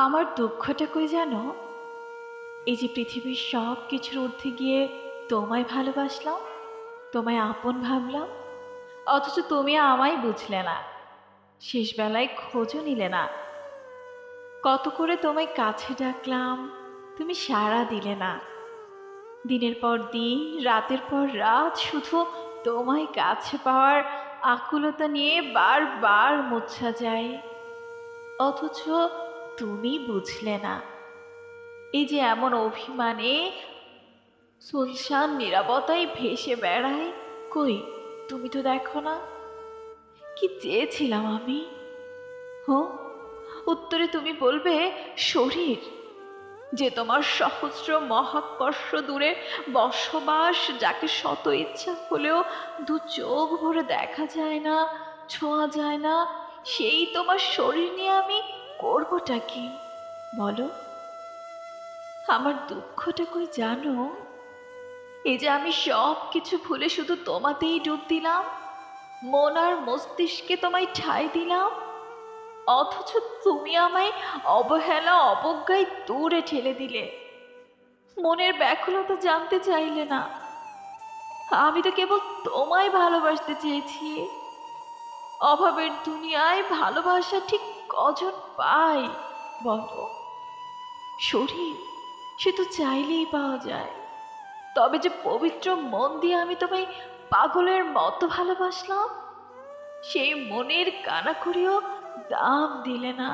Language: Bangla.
আমার দুঃখটা কই জানো? এই যে পৃথিবীর সব কিছুর ঊর্ধ্বে গিয়ে তোমায় ভালোবাসলাম, তোমায় আপন ভাবলাম, অথচ তুমি আমায় বুঝলে না। শেষ বেলায় খোঁজও নিলে না। কত করে তোমায় কাছে ডাকলাম, তুমি সাড়া দিলে না। দিনের পর দিন, রাতের পর রাত শুধু তোমায় কাছে পাওয়ার আকুলতা নিয়ে বারবার মুছা যায়, অথচ তুমি বুঝলে না। এই যে এমন অভিমানে সুনসান নীরবতায় ভেসে বেড়ায়, কই তুমি তো দেখো না। কি চেয়েছিলাম আমি? হো, উত্তরে তুমি বলবে শরীর, যে তোমার সহস্র মহাকর্ষ দূরে বসবাস, যাকে শত ইচ্ছা হলেও দু চোখ ভরে দেখা যায় না, ছোঁয়া যায় না, সেই তোমার শরীর নিয়ে আমি করবোটা কি বলো? আমার দুঃখটা কই জানো? এই যে আমি সব কিছু ভুলে শুধু তোমাতেই ডুব দিলাম, মন আর মস্তিষ্কে তোমায় ঠাঁই দিলাম, অথচ তুমি আমায় অবহেলা অবজ্ঞায় দূরে ঠেলে দিলে। মনের ব্যাকুলতা জানতে চাইলে না। আমি তো কেবল তোমায় ভালোবাসতে চেয়েছি। অভাবের দুনিয়ায় ভালোবাসা ঠিক কজন পায় বলো? শরীর, সে তো চাইলেই পাওয়া যায়। তবে যে পবিত্র মন দিয়ে আমি তোমায় পাগলের মতো ভালোবাসলাম, সেই মনের কানাকড়িও দাম দিলে না।